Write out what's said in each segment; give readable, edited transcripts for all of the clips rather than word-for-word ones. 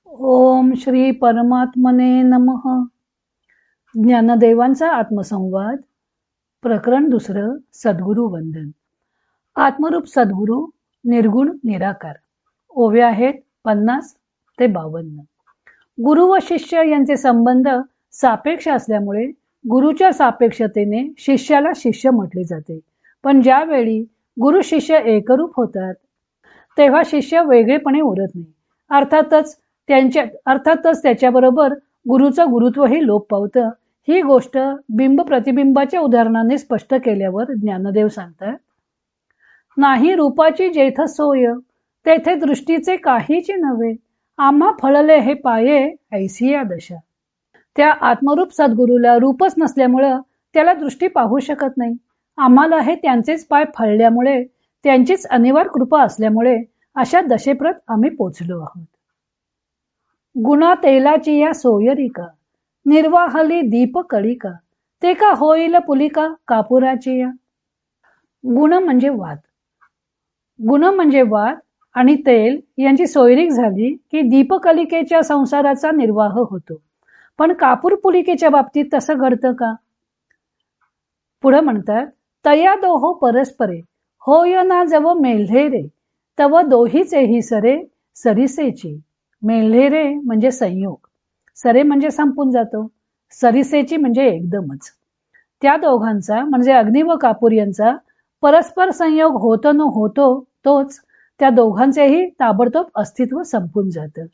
ओम श्री परमात्मने नमः. ज्ञानदेवांचा आत्मसंवाद. प्रकरण 2. सद्गुरु वंदन. आत्मरूप सद्गुरु निर्गुण निराकार. ओव्या आहेत 50 ते 52. गुरु व शिष्य यांचे संबंध सापेक्ष असल्यामुळे गुरुच्या सापेक्षतेने शिष्याला शिष्य म्हटले जाते. पण ज्यावेळी गुरु शिष्य एकरूप होतात तेव्हा शिष्य वेगळेपणे उरत नाही. अर्थातच त्याच्याबरोबर गुरुचं गुरुत्वही लोप पावतं. ही गोष्ट बिंब प्रतिबिंबाच्या उदाहरणाने स्पष्ट केल्यावर ज्ञानदेव सांगतात, नाही रूपाची जेथ सोय तेथे दृष्टीचे काहीच नव्हे. आम्हा फळले हे पाये ऐसी या दशा. त्या आत्मरूप सद्गुरूला रूपच नसल्यामुळं त्याला दृष्टी पाहू शकत नाही. आम्हाला हे त्यांचेच पाय फळल्यामुळे, त्यांचीच अनिवार्य कृपा असल्यामुळे अशा दशेप्रत आम्ही पोचलो आहोत. गुणा तेलाची या सोयरिका निर्वाहली दीप कळिका ते का होईल पुलिका कापुराची या. गुण म्हणजे वात आणि तेल यांची सोयरीक झाली की दीपकलिकेच्या संसाराचा निर्वाह होतो. पण कापूर पुलिकेच्या बाबतीत तसं घडतं का? पुढे म्हणतात, तया दोहो परस्परे होय ना जव मेल्हे रे तव दोहीचेही सरे सरिसेची. मेल्हे रे म्हणजे संयोग, सरे म्हणजे संपून जातो, सरिसेची म्हणजे एकदमच. त्या दोघांचा म्हणजे अग्नी व कापूर यांचा परस्पर संयोग होतो न होतो तोच त्या दोघांचेही ताबडतोब अस्तित्व संपून जातं.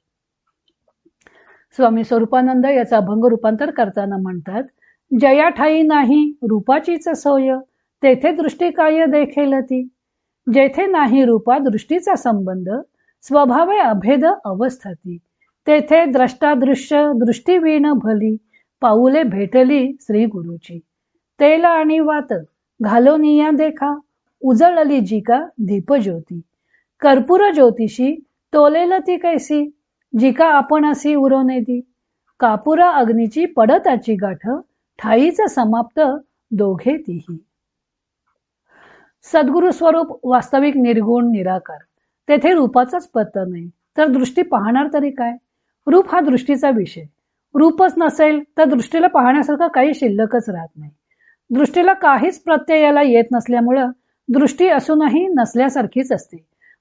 स्वामी स्वरूपानंद याचा अभंग रूपांतर करताना म्हणतात, जया ठाई नाही रूपाचीच सोय तेथे दृष्टी काय देखेल ती. जेथे नाही रूपा दृष्टीचा संबंध स्वभावे अभेद अवस्थाती. तेथे द्रष्टादृश्य दृष्टीवीण भली पाऊले भेटली श्री गुरुची. तेल आणि वात घालोनिया देखा उजळली जिका दीपज्योती. कर्पूर ज्योतिषी तोलेल ती कैसी जिका आपण असी उरोने दी. कापुरा अग्नीची पडताची गाठ ठाईच समाप्त दोघे तीही. सद्गुरु स्वरूप वास्तविक निर्गुण निराकार. तेथे रूपाचाच पत्ता नाही तर दृष्टी पाहणार तरी काय? रूप हा दृष्टीचा विषय. रूपच नसेल तर दृष्टीला पाहण्यासारखं काही शिल्लकच राहत नाही. दृष्टीला काहीच प्रत्ययाला येत नसल्यामुळं दृष्टी असूनही नसल्यासारखीच असते.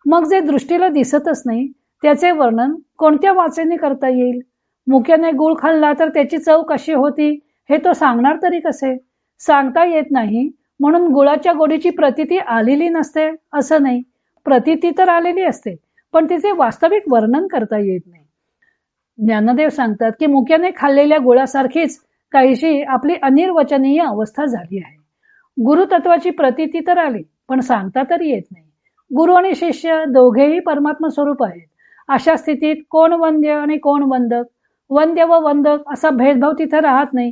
मग जे दृष्टीला दिसतच नाही त्याचे वर्णन कोणत्या वाचेने करता येईल? मुक्याने गुळ खाल्ला तर त्याची चव कशी होती हे तो सांगणार तरी कसे? सांगता येत नाही म्हणून गुळाच्या गोडीची प्रतीती आलेली नसते असं नाही. प्रतीती तर आलेली असते पण तिचे वास्तविक वर्णन करता येत नाही. ज्ञानदेव सांगतात की मुक्याने खाल्लेल्या गुळासारखीच काहीशी आपली अनिर्वचनीय अवस्था झाली आहे. गुरुतत्वाची प्रतीती तर आली पण सांगता तरी येत नाही. गुरु आणि शिष्य दोघेही परमात्मा स्वरूप आहेत. अशा स्थितीत कोण वंद्य आणि कोण वंदक, वंद्य व वंदक असा भेदभाव तिथे राहत नाही.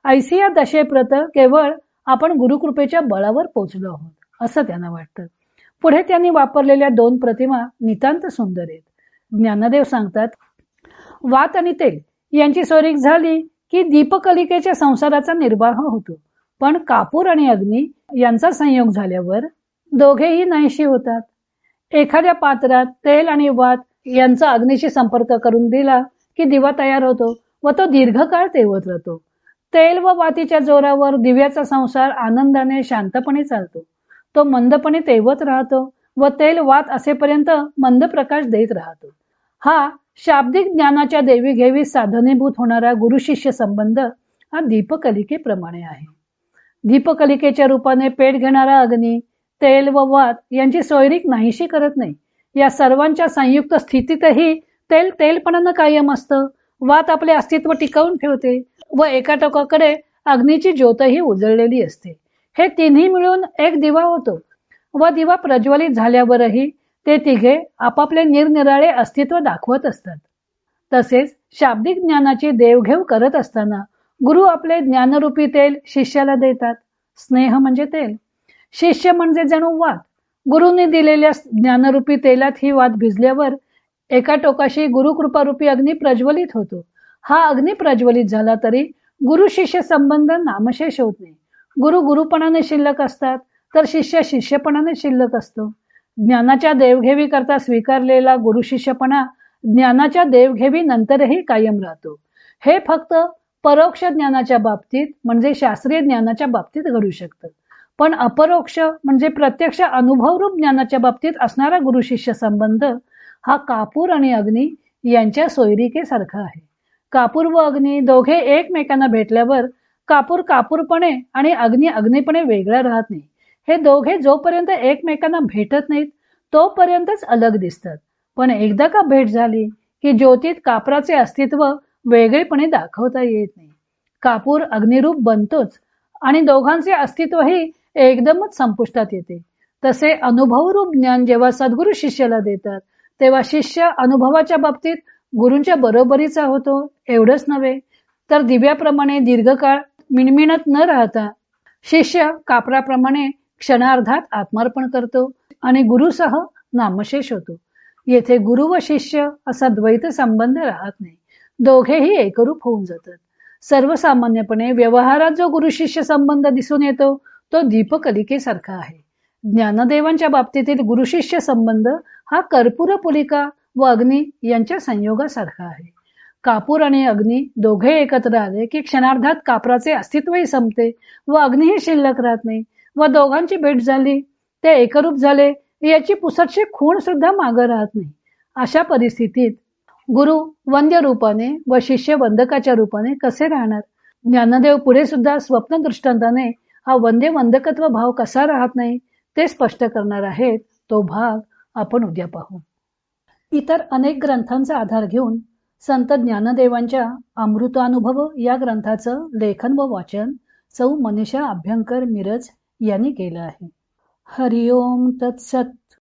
ऐसी या दशेप्रत केवळ आपण गुरुकृपेच्या बळावर पोचलो आहोत असं त्यांना वाटतं. पुढे त्यांनी वापरलेल्या 2 प्रतिमा नितांत सुंदर आहेत. ज्ञानदेव सांगतात, वात आणि तेल यांची सोयरीक झाली की दीपकलिकेच्या संसाराचा निर्वाह होतो. पण कापूर आणि अग्नी यांचा संयोग झाल्यावर दोघेही नाहीशी होतात. एखाद्या पात्रात तेल आणि वात यांचा अग्नीशी संपर्क करून दिला की दिवा तयार होतो व तो दीर्घकाळ तेवत राहतो. तेल व वातीच्या जोरावर दिव्याचा संसार आनंदाने शांतपणे चालतो. तो मंदपणे तेवत राहतो व तेल वात असेपर्यंत मंद प्रकाश देत राहतो. हा शाब्दिक ज्ञानाच्या देवीघेवी साधनीभूत होणारा गुरु शिष्य संबंध हा दीपकलिकेप्रमाणे आहे. दीपकलिकेच्या रूपाने पेट घेणारा अग्नी तेल व वात यांची सोयरीक नाहीशी करत नाही. या सर्वांच्या संयुक्त स्थितीतही तेल तेलपणानं कायम असतं, वात आपले अस्तित्व टिकवून ठेवते व एका टोकाकडे अग्नीची ज्योतही उजळलेली असते. हे तिन्ही मिळून एक दिवा होतो व दिवा प्रज्वलित झाल्यावरही ते तिघे आपापले निरनिराळे अस्तित्व दाखवत असतात. तसेच शाब्दिक ज्ञानाची देवघेव करत असताना गुरु आपले ज्ञानरूपी तेल शिष्याला देतात. स्नेह म्हणजे तेल, शिष्य म्हणजे जणू वात. गुरुने दिलेल्या ज्ञानरूपी तेलात ही वात भिजल्यावर एका टोकाशी गुरुकृपारूपी अग्नी प्रज्वलित होतो. हा अग्नी प्रज्वलित झाला तरी गुरु शिष्य संबंध नामशेष होत नाही. गुरु गुरुपणाने शिल्लक असतात तर शिष्य शिष्यपणाने शिल्लक असतो. ज्ञानाच्या देवघेवी करता स्वीकारलेला गुरु शिष्यपणा ज्ञानाच्या देवघेवी नंतरही कायम राहतो. हे फक्त परोक्ष ज्ञानाच्या बाबतीत म्हणजे शास्त्रीय ज्ञानाच्या बाबतीत घडू शकतं. पण अपरोक्ष म्हणजे प्रत्यक्ष अनुभवरूप ज्ञानाच्या बाबतीत असणारा गुरु शिष्य संबंध हा कापूर आणि अग्नी यांच्या सोयरिकेसारखा आहे. कापूर व अग्नी दोघे एकमेकांना भेटल्यावर कापूर कापूरपणे आणि अग्नी अग्नीपणे वेगळा राहत नाही. हे दोघे जोपर्यंत एकमेकांना भेटत नाहीत तोपर्यंतच अलग दिसतात. पण एकदा का भेट झाली की ज्योतीत कापराचे अस्तित्व वेगळेपणे दाखवता येत नाही. कापूर अग्निरूप बनतोच आणि दोघांचे अस्तित्वही एकदमच संपुष्टात येते. तसे अनुभवरूप ज्ञान जेव्हा सद्गुरू शिष्याला देतात तेव्हा शिष्य अनुभवाच्या बाबतीत गुरूंच्या बरोबरीचा होतो. एवढंच नव्हे तर दिव्याप्रमाणे दीर्घकाळ मिणमिणत न राहता शिष्य कापराप्रमाणे क्षणार्धात आत्मार्पण करतो आणि गुरुसह नामशेष होतो. येथे गुरु व शिष्य असा द्वैत संबंध राहत नाही. दोघेही एकरूप होऊन जातात. सर्वसामान्यपणे व्यवहारात जो गुरु शिष्य संबंध दिसून येतो तो दीपकलिकेसारखा आहे. ज्ञानदेवांच्या बाबतीतील गुरु शिष्य संबंध हा कर्पूर पुलिका व अग्नी यांच्या संयोगासारखा आहे. कापूर आणि अग्नी दोघे एकत्र आले की क्षणार्धात कापराचे अस्तित्वही संपते व अग्नीही शिल्लक राहत नाही व दोघांची भेट झाली ते एकरूप झाले याची पुसटशी खूण सुद्धा मागे राहत नाही. अशा परिस्थितीत गुरु वंद्य रूपाने व शिष्य वंदकाच्या रूपाने कसे राहणार? ज्ञानदेव पुढे सुद्धा स्वप्न दृष्टांताने हा वंद्य वंदकत्व भाव कसा राहत नाही ते स्पष्ट करणार आहेत. तो भाग आपण उद्या पाहू. इतर अनेक ग्रंथांचा आधार घेऊन संत ज्ञानदेवांच्या अमृतानुभव या ग्रंथाचं लेखन व वाचन सौ मनीषा अभ्यंकर मिरज यांनी केलं आहे. हरिओम तत्सत.